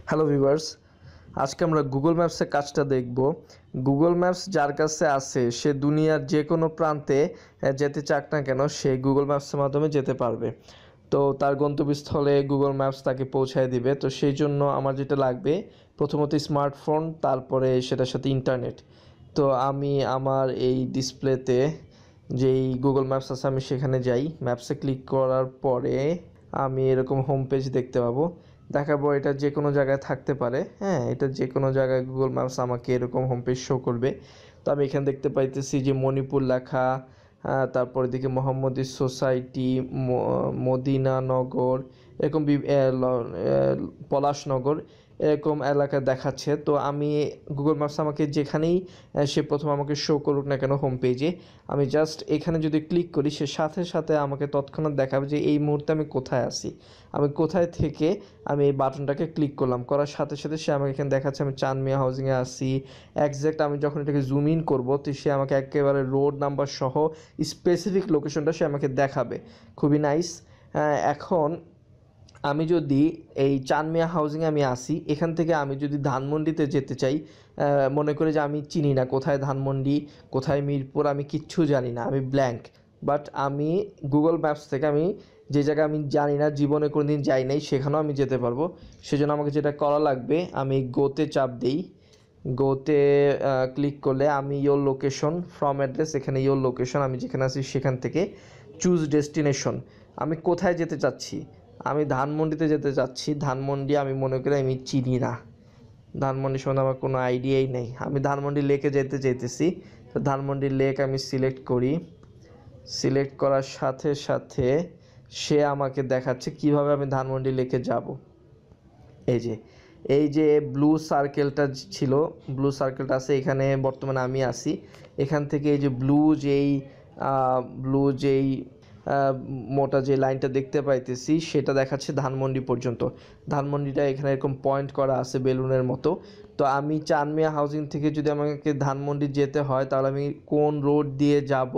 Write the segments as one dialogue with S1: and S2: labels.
S1: Hello viewers, আজকে আমরা Google ম্যাপসের কাজটা দেখব। গুগল ম্যাপস যার কাছে আছে সে দুনিয়ার যে কোনো প্রান্তে যেতে চাক না কেন সে গুগল ম্যাপসের মাধ্যমে যেতে পারবে। তো তার গন্তব্যস্থলে গুগল ম্যাপস তাকে পৌঁছায় দিবে। তো সেই জন্য আমার যেটা লাগবে প্রথমত স্মার্টফোন, তারপরে সেটার সাথে ইন্টারনেট। তো আমি আমার এই ডিসপ্লেতে যেই গুগল ম্যাপস আছে আমি সেখানে যাই। ম্যাপসে ক্লিক করার পরে আমি এরকম হোম পেজ দেখতে পাবো। দেখাবো এটা যে কোনো জায়গায় থাকতে পারে, হ্যাঁ, এটা যে কোনো জায়গায় গুগল ম্যাপস আমাকে এরকম হোম পেজ শো করবে। তো আমি এখানে দেখতে পাইতেছি যে মণিপুর লেখা, তারপর এদিকে মোহাম্মদী সোসাইটি, মদিনানগর, এরকম পলাশনগর এরকম এলাকা দেখাচ্ছে। তো আমি গুগল ম্যাপস আমাকে যেখানেই সে প্রথম আমাকে শো করুক না কেন হোম পেজে, আমি জাস্ট এখানে যদি ক্লিক করি সে সাথে সাথে আমাকে তৎক্ষণাৎ দেখাবে যে এই মুহূর্তে আমি কোথায় আছি, আমি কোথায় থেকে আমি এই বাটনটাকে ক্লিক করলাম। করার সাথে সাথে সে আমাকে এখানে দেখাচ্ছে আমি চাঁদ মিয়া হাউজিংয়ে আসি। একজ্যাক্ট আমি যখন এটাকে জুম ইন করবো তো সে আমাকে একেবারে রোড নাম্বার সহ স্পেসিফিক লোকেশনটা সে আমাকে দেখাবে। খুবই নাইস। এখন আমি যদি এই চাঁদ মিয়া হাউজিংয়ে আমি আসি, এখান থেকে আমি যদি ধানমন্ডিতে যেতে চাই, মনে করি যে আমি চিনি না কোথায় ধানমন্ডি, কোথায় মিরপুর, আমি কিচ্ছু জানি না, আমি ব্ল্যাঙ্ক। বাট আমি গুগল ম্যাপস থেকে আমি যে জায়গা আমি জানি না, জীবনে কোনো দিন যাই নাই, সেখানেও আমি যেতে পারবো। সেজন্য আমাকে যেটা করা লাগবে, আমি গোতে চাপ দিই। গোতে ক্লিক করলে আমি ইয়োর লোকেশন ফ্রম অ্যাড্রেস, এখানে ইয়োর লোকেশন, আমি যেখানে আছি সেখান থেকে চুজ ডেস্টিনেশন, আমি কোথায় যেতে চাচ্ছি। আমি ধানমন্ডিতে যেতে চাচ্ছি। ধানমন্ডি আমি মনে করি আমি চিনি না, ধানমন্ডি সম্বন্ধে আমার কোনো আইডিয়াই নেই। আমি ধানমন্ডি লেকে যেতে চাইতেছি। তো ধানমন্ডি লেক আমি সিলেক্ট করি। সিলেক্ট করার সাথে সাথে সে আমাকে দেখাচ্ছে কিভাবে আমি ধানমন্ডি লেকে যাব। এই যে ব্লু সার্কেলটা ছিল, ব্লু সার্কেলটা আছে এখানে, বর্তমানে আমি আছি। এখান থেকে এই যে ব্লু যেই মোটা যে লাইনটা দেখতে পাইতেছি সেটা দেখাচ্ছে ধানমন্ডি পর্যন্ত। ধানমন্ডিটা এখানে এরকম পয়েন্ট করা আছে বেলুনের মতো। তো আমি চাঁদ মিয়া হাউজিং থেকে যদি আমাকে ধানমন্ডি যেতে হয় তাহলে আমি কোন রোড দিয়ে যাব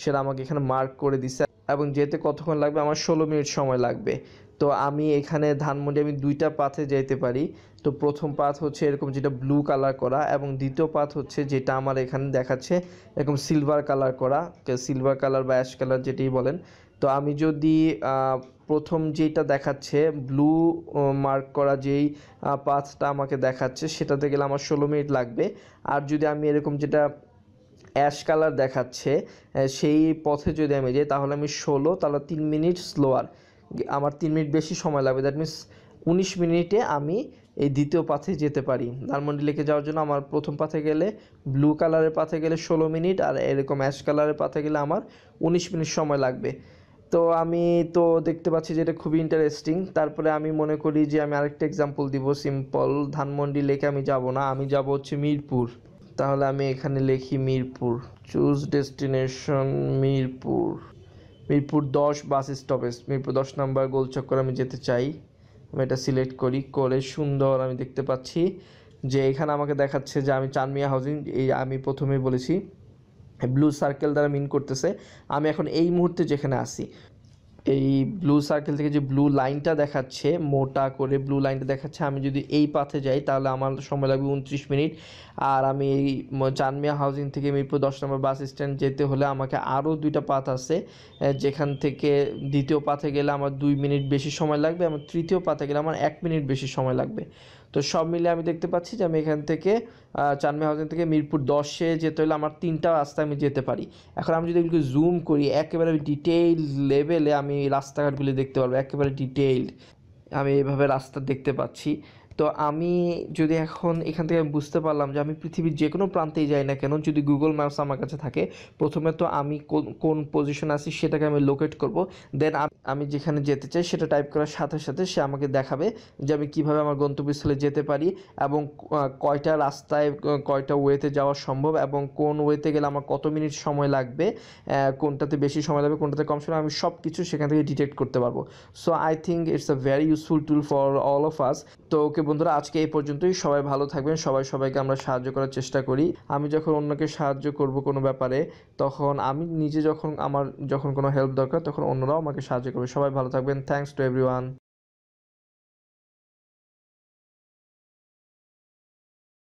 S1: সেটা আমাকে এখানে মার্ক করে দিছে, এবং যেতে কতক্ষণ লাগবে, আমার 16 মিনিট সময় লাগবে। তো আমি এখানে ধানমন্ডি আমি দুইটা পাথে যেতে পারি। তো প্রথম পাথ হচ্ছে এরকম যেটা ব্লু কালার করা, এবং দ্বিতীয় পাথ হচ্ছে যেটা আমার এখানে দেখাচ্ছে এরকম সিলভার কালার করা, সিলভার কালার বা অ্যাশ কালার যেটাই বলেন। তো আমি যদি প্রথম যেটা দেখাচ্ছে ব্লু মার্ক করা যেই পাথটা আমাকে দেখাচ্ছে সেটাতে গেলে আমার 16 মিনিট লাগবে। আর যদি আমি এরকম যেটা অ্যাশ কালার দেখাচ্ছে সেই পথে যদি আমি যাই তাহলে আমি 16, তাহলে 3 মিনিট স্লোয়ার, আমার 3 মিনিট বেশি সময় লাগবে। দ্যাট মিনস 19 মিনিটে আমি এই দ্বিতীয় পাথে যেতে পারি। ধানমন্ডি লেকে যাওয়ার জন্য আমার প্রথম পাথে গেলে, ব্লু কালারের পাথে গেলে 16 মিনিট, আর এরকম অ্যাশ কালারের পাথে গেলে আমার 19 মিনিট সময় লাগবে। তো আমি তো দেখতে পাচ্ছি যে এটা খুবই ইন্টারেস্টিং। তারপরে আমি মনে করি যে আমি আরেকটা এক্সাম্পল দিব, সিম্পল। ধানমন্ডি লেকে আমি যাব না, আমি যাব হচ্ছে মিরপুর। তাহলে আমি এখানে লিখি Mirpur, choose destination Mirpur, Mirpur 10 bus stoppage, Mirpur 10 number গোলচক্কর আমি যেতে চাই। আমি এটা সিলেক্ট করি, করে সুন্দর আমি দেখতে পাচ্ছি যে এখানে আমাকে দেখাচ্ছে যে আমি চাঁদ মিয়া হাউজিং, এই আমি প্রথমেই বলেছি ব্লু সার্কেল দ্বারা মিন করতেছে আমি এখন এই মুহূর্তে যেখানে আছি। এই ব্লু সার্কেল থেকে যে ব্লু লাইনটা দেখাচ্ছে, মোটা করে ব্লু লাইনটা দেখাচ্ছে, আমি যদি এই পাথে যাই তাহলে আমার সময় লাগবে 29 মিনিট। আর আমি এই চাঁদ মিয়া হাউজিং থেকে মিরপুর 10 নম্বর বাস স্ট্যান্ড যেতে হলে আমাকে আরও দুইটা পাথ আছে, যেখান থেকে দ্বিতীয় পাথে গেলে আমার 2 মিনিট বেশি সময় লাগবে, এবং তৃতীয় পাথে গেলে আমার 1 মিনিট বেশি সময় লাগবে। তো সব মিলে আমি দেখতে পাচ্ছি যে আমি এখান থেকে চাঁদ মিয়া হাউজিং থেকে মিরপুর 10-এ যেতে হলে আমার 3টা রাস্তায় আমি যেতে পারি। এখন আমি যদি এগুলোকে জুম করি একেবারে ডিটেইল লেভেলে আমি রাস্তাঘাটগুলি দেখতে পারবো, একেবারে ডিটেইলড আমি এইভাবে রাস্তা দেখতে পাচ্ছি। তো আমি যদি এখন এখান থেকে আমি বুঝতে পারলাম যে আমি পৃথিবীর যে কোনো প্রান্তেই যাই না কেন, যদি গুগল ম্যাপস আমার কাছে থাকে, প্রথমে তো আমি কোন পজিশনে আছি সেটাকে আমি লোকেট করব। দেন আমি যেখানে যেতে চাই সেটা টাইপ করার সাথে সাথে সে আমাকে দেখাবে যে আমি কীভাবে আমার গন্তব্যস্থলে যেতে পারি, এবং কয়টা রাস্তায় কয়টা ওয়েতে যাওয়া সম্ভব, এবং কোন ওয়েতে গেলে আমার কত মিনিট সময় লাগবে, কোনটাতে বেশি সময় লাগবে, কোনটাতে কম সময়, আমি সব কিছু সেখান থেকে ডিটেক্ট করতে পারবো। So I think it's a very useful tool for all of us. তো ওকে বন্ধুরা, আজকে এই পর্যন্তই। সবাই ভালো থাকবেন, সবাইকে আমরা সাহায্য করার চেষ্টা করি। আমি যখন অন্যকে সাহায্য করব কোনো ব্যাপারে, তখন আমি নিজে যখন কোনো হেল্প দরকার তখন অন্যরাও আমাকে সাহায্য করবে। সবাই ভালো থাকবেন। Thanks to everyone.